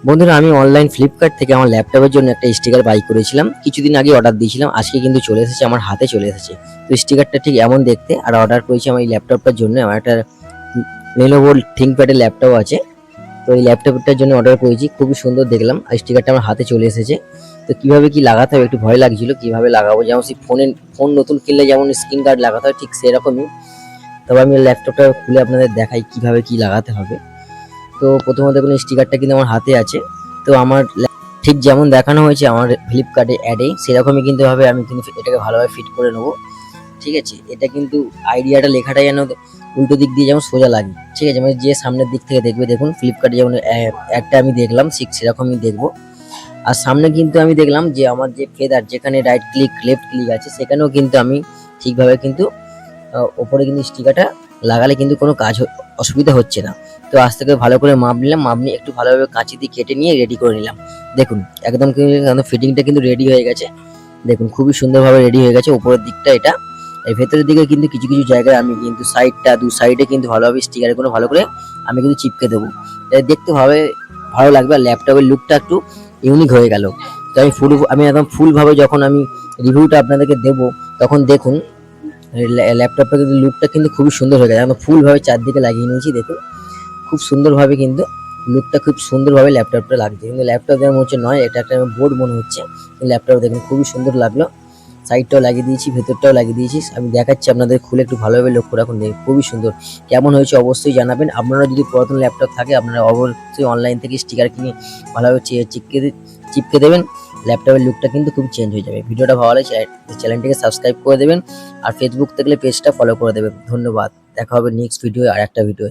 বন্ধুরা, আমি online Flipkart থেকে আমার ল্যাপটপের জন্য একটা স্টিকার বাই করেছিলাম। কিছুদিন আগে অর্ডার দিয়েছিলাম, আজকে কিন্তু চলে এসেছে, আমার হাতে চলে এসেছে। তো স্টিকারটা ঠিক এমন দেখতে, আর অর্ডার করেছি আমার এই ল্যাপটপটার জন্য। আমার একটা Lenovo ThinkPad-এর ল্যাপটপ আছে। তো এই ল্যাপটপটার জন্য অর্ডার করেছি, খুবই সুন্দর দেখলাম, আর স্টিকারটা আমার হাতে চলে এসেছে। তো কিভাবে কি লাগাতে হবে একটু ভয় লাগছিল, কিভাবে লাগাবো, যেমন সেই ফোন নতুন কিনলে যেমন স্ক্রিন গার্ড লাগাতে হয় ঠিক সেরকমই। তবে আমি ল্যাপটপটা খুলে আপনাদের দেখাই কিভাবে কি লাগাতে হবে। তো প্রথমত দেখুন, স্টিকারটা কিন্তু আমার হাতে আছে। তো আমার ঠিক যেমন দেখানো হয়েছে আমার ফ্লিপকার্টে অ্যাডে, সেরকমই কিন্তু ভাবে আমি কিন্তু এটাকে ভালোভাবে ফিট করে নেবো। ঠিক আছে, এটা কিন্তু আইডিয়াটা লেখাটা যেন উল্টো দিক দিয়ে যেমন সোজা লাগে। ঠিক আছে, মানে যে সামনের দিক থেকে দেখবে, দেখুন ফ্লিপকার্টে যেমন একটা আমি দেখলাম ঠিক সেরকমই দেখবো। আর সামনে কিন্তু আমি দেখলাম যে আমার যে ফেদার, যেখানে রাইট ক্লিক লেফট ক্লিক আছে, সেখানেও কিন্তু আমি ঠিকভাবে কিন্তু ওপরে কিন্তু স্টিকারটা লাগালে কিন্তু কোনো অসুবিধা হচ্ছে না। তো আজ থেকে ভালো করে মাপ নিলাম, মাপ নিয়ে একটু ভালোভাবে কাঁচি দিয়ে কেটে নিয়ে রেডি করে নিলাম। দেখুন একদম ফিটিংটা কিন্তু রেডি হয়ে গেছে। দেখুন খুবই সুন্দরভাবে রেডি হয়ে গেছে উপরের দিকটা। এটা এই ভেতরের দিকে কিন্তু কিছু কিছু জায়গায় আমি কিন্তু দু সাইডে কিন্তু ভালোভাবে স্টিকারে কোনো ভালো করে আমি কিন্তু চিপকে দেবো। দেখতে ভালো লাগবে, আর ল্যাপটপের লুকটা একটু ইউনিক হয়ে গেল। তো আমি একদম ফুলভাবে যখন আমি রিভিউটা আপনাদেরকে দেবো, তখন দেখুন ল্যাপটপটা কিন্তু লুকটা কিন্তু খুবই সুন্দর হয়ে গেছে। একদম ফুলভাবে চারদিকে লাগিয়ে নিয়েছি, দেখুন খুব সুন্দরভাবে কিন্তু লুকটা খুব সুন্দরভাবে ল্যাপটপটা লাগছে। কিন্তু ল্যাপটপ যেমন হচ্ছে নয়, এটা একটা বোর্ড মনে হচ্ছে। ল্যাপটপ দেখুন খুবই সুন্দর লাগলো। সাইডটাও লাগিয়ে দিয়েছি, ভেতরটাও লাগিয়ে দিয়েছি। আমি দেখাচ্ছি আপনাদের খুলে, একটু ভালোভাবে লক্ষ্য রাখুন, দেখুন খুবই সুন্দর। কেমন হয়েছে অবশ্যই জানাবেন। আপনারা যদি পুরাতন ল্যাপটপ থাকে, আপনারা অবশ্যই অনলাইন থেকে স্টিকার কিনে ভালোভাবে চিপকে দেবেন। ল্যাপটপের লুকটা কিন্তু খুব চেঞ্জ হয়ে যাবে। ভিডিওটা ভালো লাগলে চ্যানেলটিকে সাবস্ক্রাইব করে দেবেন, আর ফেসবুক থাকলে পেজটা ফলো করে দেবেন। ধন্যবাদ, দেখা হবে নেক্সট ভিডিও আর একটা ভিডিও।